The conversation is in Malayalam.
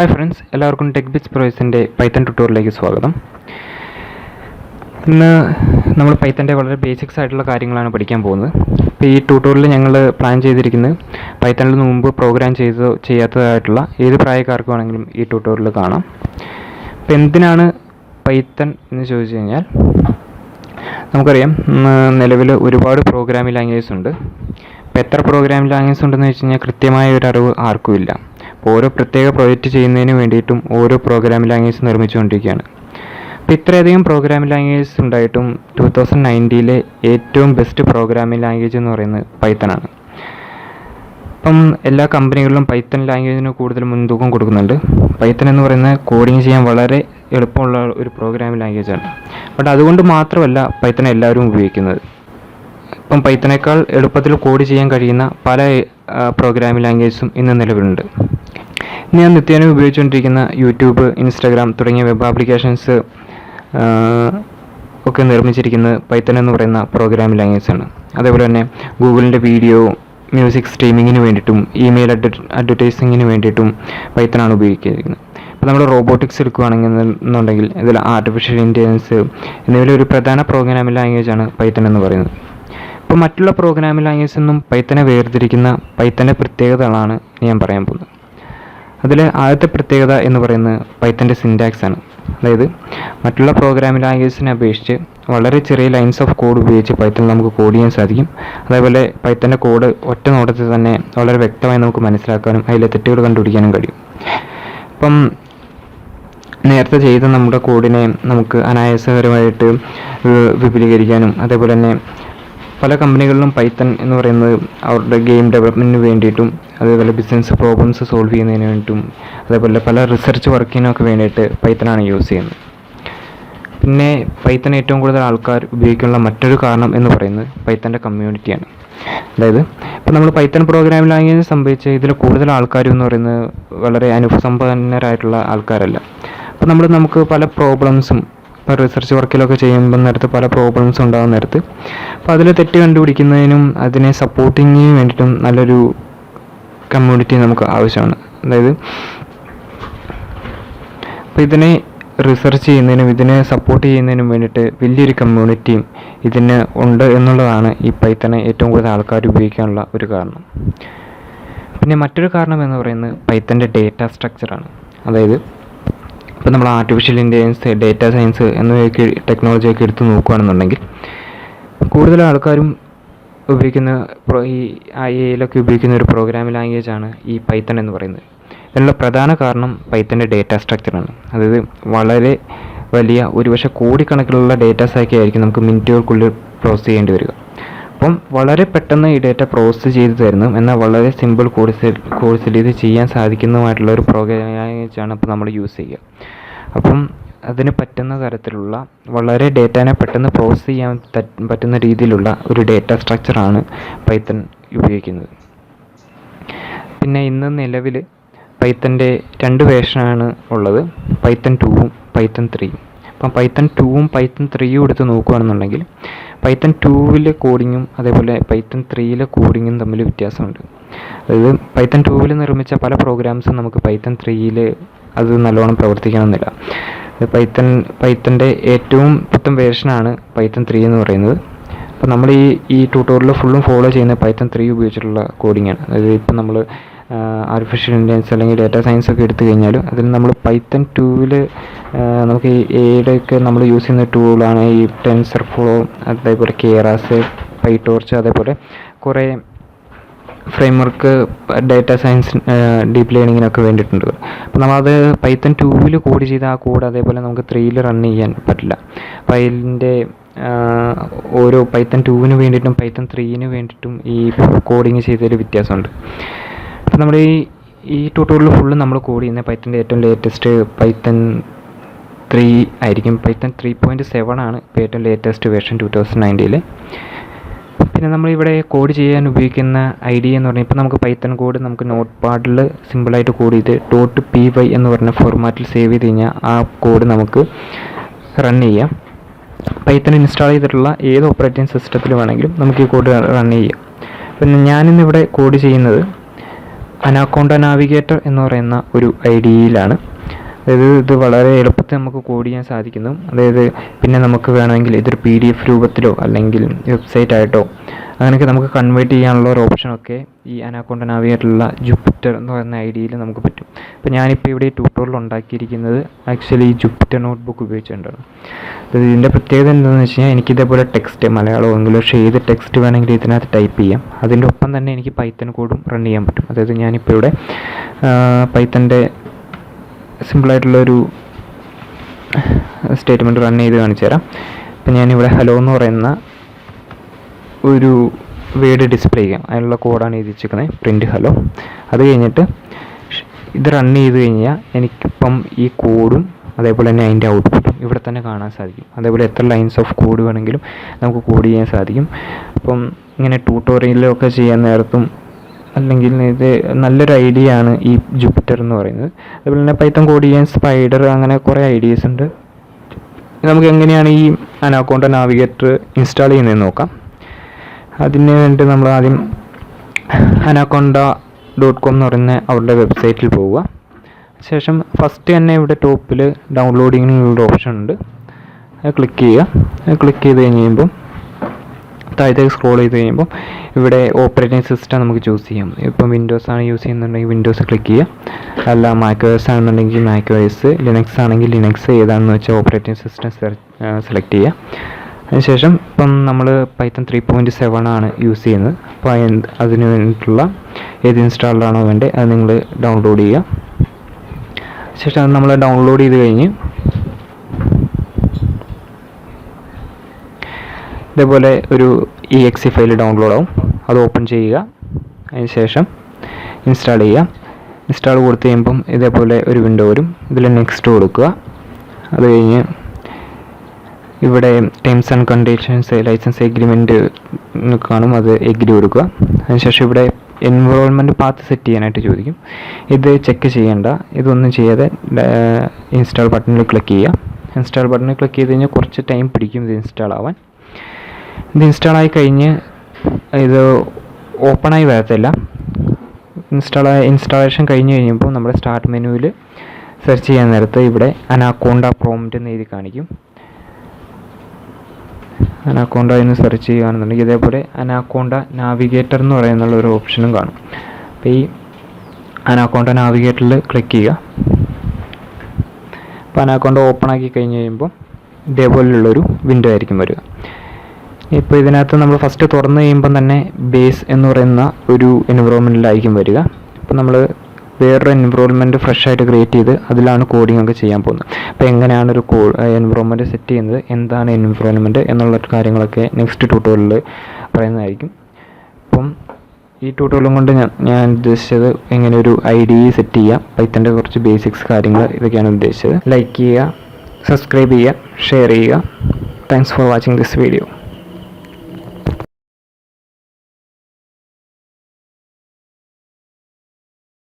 ഹായ് ഫ്രണ്ട്സ്, എല്ലാവർക്കും ടെക്ബിറ്റ്സ് പ്രോജക്ട്സിൻ്റെ പൈത്തൺ ട്യൂട്ടോറിയലിലേക്ക് സ്വാഗതം. ഇന്ന് നമ്മൾ പൈത്തൻ്റെ വളരെ ബേസിക്സ് ആയിട്ടുള്ള കാര്യങ്ങളാണ് പഠിക്കാൻ പോകുന്നത്. ഇപ്പോൾ ഈ ട്യൂട്ടോറിയൽ ഞങ്ങൾ പ്ലാൻ ചെയ്തിരിക്കുന്നത് പൈത്തണിൽ മുമ്പ് പ്രോഗ്രാം ചെയ്യാത്തതായിട്ടുള്ള ഏത് പ്രായക്കാർക്ക് വേണമെങ്കിലും ഈ ട്യൂട്ടോറിയൽ കാണാം. അപ്പോൾ എന്തിനാണ് പൈത്തൺ എന്ന് ചോദിച്ചു കഴിഞ്ഞാൽ, നമുക്കറിയാം നിലവിൽ ഒരുപാട് പ്രോഗ്രാമിംഗ് ലാംഗ്വേജസ് ഉണ്ട്. അപ്പോൾ എത്ര പ്രോഗ്രാമിംഗ് ലാംഗ്വേജസ് ഉണ്ടെന്ന് വെച്ച് കഴിഞ്ഞാൽ കൃത്യമായ ഒരു അറിവ് ആർക്കും ഇല്ല. ഓരോ പ്രത്യേക പ്രോജക്റ്റ് ചെയ്യുന്നതിന് വേണ്ടിയിട്ടും ഓരോ പ്രോഗ്രാമിംഗ് ലാംഗ്വേജ് നിർമ്മിച്ചുകൊണ്ടിരിക്കുകയാണ്. അപ്പോൾ ഇത്രയധികം പ്രോഗ്രാമിംഗ് ലാംഗ്വേജസ് ഉണ്ടായിട്ടും 2019 ഏറ്റവും ബെസ്റ്റ് പ്രോഗ്രാമിംഗ് ലാംഗ്വേജ് എന്ന് പറയുന്നത് പൈത്തണാണ്. അപ്പം എല്ലാ കമ്പനികളിലും പൈത്തൺ ലാംഗ്വേജിന് കൂടുതൽ മുൻതൂക്കം കൊടുക്കുന്നുണ്ട്. പൈത്തൺ എന്ന് പറയുന്നത് കോഡിങ് ചെയ്യാൻ വളരെ എളുപ്പമുള്ള ഒരു പ്രോഗ്രാമിംഗ് ലാംഗ്വേജാണ്. ബട്ട് അതുകൊണ്ട് മാത്രമല്ല പൈത്തൺ എല്ലാവരും ഉപയോഗിക്കുന്നത്. ഇപ്പം പൈത്തണേക്കാൾ എളുപ്പത്തിൽ കോഡ് ചെയ്യാൻ കഴിയുന്ന പല പ്രോഗ്രാമിംഗ് ലാംഗ്വേജസും ഇന്ന് നിലവിലുണ്ട്. ഞാൻ നിത്യേന ഉപയോഗിച്ചുകൊണ്ടിരിക്കുന്ന യൂട്യൂബ്, ഇൻസ്റ്റാഗ്രാം തുടങ്ങിയ വെബ് ആപ്ലിക്കേഷൻസ് ഒക്കെ നിർമ്മിച്ചിരിക്കുന്നത് പൈത്തൺ എന്ന് പറയുന്ന പ്രോഗ്രാമിംഗ് ലാംഗ്വേജാണ്. അതേപോലെ തന്നെ ഗൂഗിളിൻ്റെ വീഡിയോ, മ്യൂസിക് സ്ട്രീമിങ്ങിന് വേണ്ടിയിട്ടും ഇമെയിൽ അഡ്വർടൈസിങ്ങിന് വേണ്ടിയിട്ടും പൈത്തണാണ് ഉപയോഗിക്കുന്നത്. ഇപ്പോൾ നമ്മൾ റോബോട്ടിക്സ് എടുക്കുകയാണെന്നുണ്ടെങ്കിൽ ഇതിൽ ആർട്ടിഫിഷ്യൽ ഇൻ്റലിജൻസ് എന്നിവയിലെ ഒരു പ്രധാന പ്രോഗ്രാമിംഗ് ലാംഗ്വേജാണ് പൈത്തൺ എന്ന് പറയുന്നത്. ഇപ്പോൾ മറ്റുള്ള പ്രോഗ്രാമിംഗ് ലാംഗ്വേജ് നിന്നും പൈത്തനെ വേർതിരിക്കുന്ന പൈത്തൻ്റെ പ്രത്യേകതകളാണ് ഞാൻ പറയാൻ പോകുന്നത്. അതിൽ ആദ്യത്തെ പ്രത്യേകത എന്ന് പറയുന്നത് പൈത്തൻ്റെ സിൻറ്റാക്സ് ആണ്. അതായത് മറ്റുള്ള പ്രോഗ്രാമിംഗ് ലാംഗ്വേജിനെ അപേക്ഷിച്ച് വളരെ ചെറിയ ലൈൻസ് ഓഫ് കോഡ് ഉപയോഗിച്ച് പൈത്തണിൽ നമുക്ക് കോഡ് ചെയ്യാൻ സാധിക്കും. അതേപോലെ പൈത്തൻ്റെ കോഡ് ഒറ്റ നോട്ടത്തിൽ തന്നെ വളരെ വ്യക്തമായി നമുക്ക് മനസ്സിലാക്കാനും അതിലെ തെറ്റുകൾ കണ്ടുപിടിക്കാനും കഴിയും. ഇപ്പം നേരത്തെ ചെയ്ത നമ്മുടെ കോഡിനെ നമുക്ക് അനായാസകരമായിട്ട് വിപുലീകരിക്കാനും, അതേപോലെ തന്നെ പല കമ്പനികളിലും പൈത്തൺ എന്ന് പറയുന്നത് അവരുടെ ഗെയിം ഡെവലപ്മെൻറ്റിന് വേണ്ടിയിട്ടും, അതേപോലെ ബിസിനസ് പ്രോബ്ലംസ് സോൾവ് ചെയ്യുന്നതിന് വേണ്ടിയിട്ടും, അതേപോലെ പല റിസർച്ച് വർക്കിനൊക്കെ വേണ്ടിയിട്ട് പൈത്തണാണ് യൂസ് ചെയ്യുന്നത്. പിന്നെ പൈത്തൺ ഏറ്റവും കൂടുതൽ ആൾക്കാർ ഉപയോഗിക്കാനുള്ള മറ്റൊരു കാരണം എന്ന് പറയുന്നത് പൈത്തൻ്റെ കമ്മ്യൂണിറ്റിയാണ്. അതായത് ഇപ്പോൾ നമ്മൾ പൈത്തൺ പ്രോഗ്രാമിംഗ് ലാംഗ്വേജ് സംബന്ധിച്ച് ഇതിൽ കൂടുതൽ ആൾക്കാർ എന്ന് പറയുന്നത് വളരെ അനുഭവസമ്പന്നരായിട്ടുള്ള ആൾക്കാരല്ല. അപ്പോൾ നമുക്ക് പല പ്രോബ്ലംസും ഇപ്പോൾ റിസർച്ച് വർക്കിലൊക്കെ ചെയ്യുമ്പോൾ നേരത്ത് പല പ്രോബ്ലംസ് ഉണ്ടാകുന്ന നേരത്ത് അപ്പോൾ അതിൽ തെറ്റ് കണ്ടുപിടിക്കുന്നതിനും അതിനെ സപ്പോർട്ടിങ്ങിന് വേണ്ടിയിട്ടും നല്ലൊരു കമ്മ്യൂണിറ്റി നമുക്ക് ആവശ്യമാണ്. അതായത് അപ്പോൾ ഇതിനെ റിസർച്ച് ചെയ്യുന്നതിനും ഇതിനെ സപ്പോർട്ട് ചെയ്യുന്നതിനും വേണ്ടിയിട്ട് വലിയൊരു കമ്മ്യൂണിറ്റിയും ഇതിന് ഉണ്ട് എന്നുള്ളതാണ് ഈ പൈത്തണെ ഏറ്റവും കൂടുതൽ ആൾക്കാർ ഉപയോഗിക്കാനുള്ള ഒരു കാരണം. പിന്നെ മറ്റൊരു കാരണം എന്ന് പറയുന്നത് പൈത്തൻ്റെ ഡേറ്റ സ്ട്രക്ചറാണ്. അതായത് ഇപ്പോൾ നമ്മൾ ആർട്ടിഫിഷ്യൽ ഇൻ്റലിജൻസ്, ഡേറ്റ സയൻസ് എന്നിവയൊക്കെ ടെക്നോളജിയൊക്കെ എടുത്ത് നോക്കുകയാണെന്നുണ്ടെങ്കിൽ കൂടുതൽ ആൾക്കാരും ഉപയോഗിക്കുന്ന ഈ AI-യിലൊക്കെ ഉപയോഗിക്കുന്ന ഒരു പ്രോഗ്രാമിംഗ് ലാംഗ്വേജാണ് ഈ പൈത്തൺ എന്ന് പറയുന്നത്. ഇതിനുള്ള പ്രധാന കാരണം പൈത്തൻ്റെ ഡേറ്റ സ്ട്രക്ചറാണ്. അതായത് വളരെ വലിയ ഒരുപക്ഷെ കോടിക്കണക്കിലുള്ള ഡേറ്റാസൊക്കെ ആയിരിക്കും നമുക്ക് മിനിറ്റുകൾക്കുള്ളിൽ പ്രോസസ്സ് ചെയ്യേണ്ടി വരിക. അപ്പം വളരെ പെട്ടെന്ന് ഈ ഡേറ്റ പ്രോസസ്സ് ചെയ്ത് തരുന്നു, എന്നാൽ വളരെ സിമ്പിൾ കോഴ്സിൽ ഇത് ചെയ്യാൻ സാധിക്കുന്നതുമായിട്ടുള്ള ഒരു പ്രോഗ്രാമിംഗ് ലാംഗ്വേജാണ് ഇപ്പോൾ നമ്മൾ യൂസ് ചെയ്യുക. അപ്പം അതിന് പറ്റുന്ന തരത്തിലുള്ള വളരെ ഡേറ്റാനെ പെട്ടെന്ന് പ്രോസസ്സ് ചെയ്യാൻ പറ്റുന്ന രീതിയിലുള്ള ഒരു ഡേറ്റ സ്ട്രക്ചറാണ് പൈത്തൺ ഉപയോഗിക്കുന്നത്. പിന്നെ ഇന്ന് നിലവിൽ പൈത്തൻ്റെ 2 വേർഷനാണ് ഉള്ളത്, പൈത്തൺ 2ഉം പൈത്തൺ 3ഉം. അപ്പം പൈത്തൺ 2ഉം പൈത്തൺ 3ഉം എടുത്ത് നോക്കുകയാണെന്നുണ്ടെങ്കിൽ പൈത്തൺ 2വിലെ കോഡിങ്ങും അതേപോലെ പൈത്തൺ 3യിലെ കോഡിങ്ങും തമ്മിൽ വ്യത്യാസമുണ്ട്. അതായത് പൈത്തൺ 2വിൽ നിർമ്മിച്ച പല പ്രോഗ്രാംസും നമുക്ക് പൈത്തൺ 3യിൽ അത് നല്ലോണം പ്രവർത്തിക്കണമെന്നില്ല. പൈത്തൻ്റെ ഏറ്റവും പുത്തൻ വേർഷനാണ് പൈത്തൺ 3 എന്ന് പറയുന്നത്. അപ്പോൾ നമ്മൾ ഈ ട്യൂട്ടോറിയൽ ഫുള്ളും ഫോളോ ചെയ്യുന്ന പൈത്തൺ 3 ഉപയോഗിച്ചിട്ടുള്ള കോഡിങ്ങാണ്. അതായത് ഇപ്പോൾ നമ്മൾ ആർട്ടിഫിഷ്യൽ ഇൻ്റലിജൻസ് അല്ലെങ്കിൽ ഡാറ്റ സയൻസ് ഒക്കെ എടുത്തു കഴിഞ്ഞാൽ അതിൽ നമ്മൾ പൈത്തൺ 2വിൽ നമുക്ക് ഈ AI-യുടെയൊക്കെ നമ്മൾ യൂസ് ചെയ്യുന്ന ടൂളാണ് ഈ ടെൻസർ ഫ്ലോ, അതേപോലെ കേറാസ്, പൈടോർച്ച്, അതേപോലെ കുറേ ഫ്രെയിംവർക്ക് ഡാറ്റ സയൻസ് ഡീപ്പ് ലേണിങ്ങിനൊക്കെ വേണ്ടിയിട്ടുണ്ട്. അപ്പോൾ നമ്മളത് പൈത്തൺ 2വിൽ കോഡ് ചെയ്ത ആ കോഡ് അതേപോലെ നമുക്ക് 3യിൽ റൺ ചെയ്യാൻ പറ്റില്ല. അപ്പോൾ അതിൻ്റെ ഓരോ പൈത്തൺ 2വിന് വേണ്ടിയിട്ടും പൈത്തൺ 3ന് വേണ്ടിയിട്ടും ഈ കോഡിങ് ചെയ്തതിൽ വ്യത്യാസമുണ്ട്. അപ്പോൾ നമ്മൾ ഈ ട്യൂട്ടോറിയൽ ഫുള്ള് നമ്മൾ കോഡ് ചെയ്യുന്ന പൈത്തൻ്റെ ഏറ്റവും ലേറ്റസ്റ്റ് പൈത്തൺ 3 ആയിരിക്കും. പൈത്തൺ 3.7 ആണ് ഇപ്പോൾ ഏറ്റവും ലേറ്റസ്റ്റ് വേർഷൻ 2019. പിന്നെ നമ്മളിവിടെ കോഡ് ചെയ്യാൻ ഉപയോഗിക്കുന്ന IDE എന്ന് പറഞ്ഞാൽ ഇപ്പോൾ നമുക്ക് പൈത്തൺ കോഡ് നമുക്ക് നോട്ട് പാഡിൽ സിമ്പിളായിട്ട് കോഡ് ചെയ്ത് .py എന്ന് പറഞ്ഞ ഫോർമാറ്റിൽ സേവ് ചെയ്ത് കഴിഞ്ഞാൽ ആ കോഡ് നമുക്ക് റൺ ചെയ്യാം. പൈത്തൺ ഇൻസ്റ്റാൾ ചെയ്തിട്ടുള്ള ഏത് ഓപ്പറേറ്റിംഗ് സിസ്റ്റത്തിൽ വേണമെങ്കിലും നമുക്ക് ഈ കോഡ് റൺ ചെയ്യാം. പിന്നെ ഞാനിന്നിവിടെ കോഡ് ചെയ്യുന്നത് അനാക്കോണ്ട നാവിഗേറ്റർ എന്ന് പറയുന്ന ഒരു ഐഡിയയിലാണ്. അതായത് ഇത് വളരെ എളുപ്പത്തിൽ നമുക്ക് കോഡ് ചെയ്യാൻ സാധിക്കുന്നു. അതായത് പിന്നെ നമുക്ക് വേണമെങ്കിൽ ഇതൊരു PDF രൂപത്തിലോ അല്ലെങ്കിൽ വെബ്സൈറ്റ് ആയിട്ടോ അങ്ങനെയൊക്കെ നമുക്ക് കൺവേർട്ട് ചെയ്യാനുള്ള ഒരു ഓപ്ഷനൊക്കെ ഈ അനാക്കോണ്ട നാവിഗേറ്ററിലുള്ള ജൂപ്പിറ്റർ എന്ന് പറയുന്ന ഐഡിയയിൽ നമുക്ക് പറ്റും. അപ്പോൾ ഞാനിപ്പോൾ ഇവിടെ ട്യൂട്ടോറിയൽ ഉണ്ടാക്കിയിരിക്കുന്നത് ആക്ച്വലി ജൂപ്പിറ്റർ നോട്ട്ബുക്ക് ഉപയോഗിച്ചുകൊണ്ടാണ്. ഇതിൻ്റെ പ്രത്യേകത എന്താണെന്ന് വെച്ച് കഴിഞ്ഞാൽ എനിക്കിതേപോലെ ടെക്സ്റ്റ് മലയാളമോ ഇംഗ്ലീഷോ ഏത് ടെക്സ്റ്റ് വേണമെങ്കിൽ ഇതിനകത്ത് ടൈപ്പ് ചെയ്യാം. അതിൻ്റെ ഒപ്പം തന്നെ എനിക്ക് പൈത്തൺ കോഡും റൺ ചെയ്യാൻ പറ്റും. അതായത് ഞാനിപ്പോൾ ഇവിടെ പൈത്തൻ്റെ സിമ്പിളായിട്ടുള്ളൊരു സ്റ്റേറ്റ്മെൻറ്റ് റൺ ചെയ്ത് കാണിച്ചു തരാം. ഇപ്പം ഞാനിവിടെ ഹലോ എന്ന് പറയുന്ന ഒരു വേർഡ് ഡിസ്പ്ലേ ചെയ്യാം. അതിനുള്ള കോഡാണ് എഴുതിച്ചിരിക്കുന്നത്, പ്രിൻറ്റ് ഹലോ. അത് കഴിഞ്ഞിട്ട് ഇത് റൺ ചെയ്ത് കഴിഞ്ഞാൽ എനിക്കിപ്പം ഈ കോഡും അതേപോലെ തന്നെ അതിൻ്റെ ഔട്ട്പുട്ടും ഇവിടെ തന്നെ കാണാൻ സാധിക്കും. അതേപോലെ എത്ര ലൈൻസ് ഓഫ് കോഡ് വേണമെങ്കിലും നമുക്ക് കോഡ് ചെയ്യാൻ സാധിക്കും. അപ്പം ഇങ്ങനെ ട്യൂട്ടോറിയലൊക്കെ ചെയ്യാൻ നേരത്തും അല്ലെങ്കിൽ ഇത് നല്ലൊരു ഐഡിയ ആണ് ഈ ജൂപ്പിറ്റർ എന്ന് പറയുന്നത്. അതുപോലെ തന്നെ പൈത്തൺ കോഡ് ചെയ്യാൻ സ്പൈഡർ അങ്ങനെ കുറേ ഐഡിയാസ് ഉണ്ട്. നമുക്ക് എങ്ങനെയാണ് ഈ അനാക്കോണ്ട നാവിഗേറ്റർ ഇൻസ്റ്റാൾ ചെയ്യുന്നതെന്ന് നോക്കാം. അതിന് വേണ്ടി നമ്മൾ ആദ്യം anaconda.com എന്ന് പറയുന്ന അവരുടെ വെബ്സൈറ്റിൽ പോവുക. ശേഷം ഫസ്റ്റ് തന്നെ ഇവിടെ ടോപ്പിൽ ഡൗൺലോഡിങ്ങിനുള്ള ഓപ്ഷൻ ഉണ്ട്. അത് ക്ലിക്ക് ചെയ്യുക. ക്ലിക്ക് ചെയ്ത് കഴിയുമ്പം താഴത്തേക്ക് സ്ക്രോൾ ചെയ്ത് കഴിയുമ്പോൾ ഇവിടെ ഓപ്പറേറ്റിംഗ് സിസ്റ്റം നമുക്ക് ചൂസ് ചെയ്യാം. ഇപ്പം വിൻഡോസ് ആണ് യൂസ് ചെയ്യുന്നുണ്ടെങ്കിൽ വിൻഡോസ് ക്ലിക്ക് ചെയ്യുക. അല്ല മാക്OS ആണെന്നുണ്ടെങ്കിൽ macOS, ലിനക്സ് ആണെങ്കിൽ ലിനക്സ്, ഏതാണെന്ന് വെച്ചാൽ ഓപ്പറേറ്റിംഗ് സിസ്റ്റം സെലക്ട് ചെയ്യുക. അതിനുശേഷം ഇപ്പം നമ്മൾ പൈത്തൺ 3.7 ആണ് യൂസ് ചെയ്യുന്നത്. അപ്പോൾ അതിന് വേണ്ടിയിട്ടുള്ള ഏത് ഇൻസ്റ്റാളറാണോ വേണ്ടത് അത് നിങ്ങൾ ഡൗൺലോഡ് ചെയ്യുക. ശേഷം അത് നമ്മൾ ഡൗൺലോഡ് ചെയ്ത് കഴിഞ്ഞ് ഇതേപോലെ ഒരു exe ഫയൽ ഡൗൺലോഡ് ആവും. അത് ഓപ്പൺ ചെയ്യുക. അതിനുശേഷം ഇൻസ്റ്റാൾ ചെയ്യുക. ഇൻസ്റ്റാൾ കൊടുത്തു കഴിയുമ്പം ഇതേപോലെ ഒരു വിൻഡോ വരും. ഇതിൽ നെക്സ്റ്റ് കൊടുക്കുക. അത് കഴിഞ്ഞ് ഇവിടെ terms and conditions license agreement കാണും, അത് എഗ്രി കൊടുക്കുക. അതിനുശേഷം ഇവിടെ എൻവറോൺമെൻറ്റ് പാത്ത് സെറ്റ് ചെയ്യാനായിട്ട് ചോദിക്കും. ഇത് ചെക്ക് ചെയ്യേണ്ട, ഇതൊന്നും ചെയ്യാതെ ഇൻസ്റ്റാൾ ബട്ടണിൽ ക്ലിക്ക് ചെയ്യുക. ഇൻസ്റ്റാൾ ബട്ടണിൽ ക്ലിക്ക് ചെയ്ത് കഴിഞ്ഞാൽ കുറച്ച് ടൈം പിടിക്കും ഇത് ഇൻസ്റ്റാൾ ആവാൻ. ഇത് ഇൻസ്റ്റാളായി കഴിഞ്ഞ് ഇത് ഓപ്പണായി വരത്തില്ല. ഇൻസ്റ്റാളേഷൻ കഴിഞ്ഞ് കഴിയുമ്പോൾ നമ്മുടെ സ്റ്റാർട്ട് മെനുവിൽ സെർച്ച് ചെയ്യാൻ നേരത്ത് ഇവിടെ അനാക്കോണ്ട പ്രോംപ്റ്റ് എന്ന് എഴുതി കാണിക്കും. അനാക്കോണ്ട എന്ന് സെർച്ച് ചെയ്യുകയാണെന്നുണ്ടെങ്കിൽ ഇതേപോലെ അനാക്കോണ്ട നാവിഗേറ്റർ എന്ന് പറയുന്നുള്ള ഒരു ഓപ്ഷനും കാണും. അപ്പോൾ ഈ അനാക്കോണ്ട നാവിഗേറ്ററിൽ ക്ലിക്ക് ചെയ്യുക. അപ്പോൾ അനാക്കോണ്ട ഓപ്പൺ ആക്കി കഴിഞ്ഞ് കഴിയുമ്പോൾ ഇതേപോലെയുള്ളൊരു വിൻഡോ ആയിരിക്കും വരിക. ഇപ്പോൾ ഇതിനകത്ത് നമ്മൾ ഫസ്റ്റ് തുറന്നു കഴിയുമ്പം തന്നെ ബേസ് എന്ന് പറയുന്ന ഒരു എൻവിറോൺമെൻറ്റിലായിരിക്കും വരിക. അപ്പോൾ നമ്മൾ വേറൊരു എൻവിറോൺമെൻറ്റ് ഫ്രഷ് ആയിട്ട് ക്രിയേറ്റ് ചെയ്ത് അതിലാണ് കോഡിംഗ് ഒക്കെ ചെയ്യാൻ പോകുന്നത്. അപ്പോൾ എങ്ങനെയാണ് ഒരു എൻവിറോൺമെൻറ്റ് സെറ്റ് ചെയ്യുന്നത്, എന്താണ് എൻവിറോൺമെൻറ്റ് എന്നുള്ള കാര്യങ്ങളൊക്കെ നെക്സ്റ്റ് ട്യൂട്ടോറിയലിൽ പറയുന്നതായിരിക്കും. അപ്പം ഈ ട്യൂട്ടോറിയലും കൊണ്ട് ഞാൻ ഉദ്ദേശിച്ചത് എങ്ങനെ ഒരു IDE സെറ്റ് ചെയ്യാം, പൈത്തൻ്റെ കുറച്ച് ബേസിക്സ് കാര്യങ്ങൾ ഇതൊക്കെയാണ് ഉദ്ദേശിച്ചത്. ലൈക്ക് ചെയ്യുക, സബ്സ്ക്രൈബ് ചെയ്യുക, ഷെയർ ചെയ്യുക. Thanks for watching this video.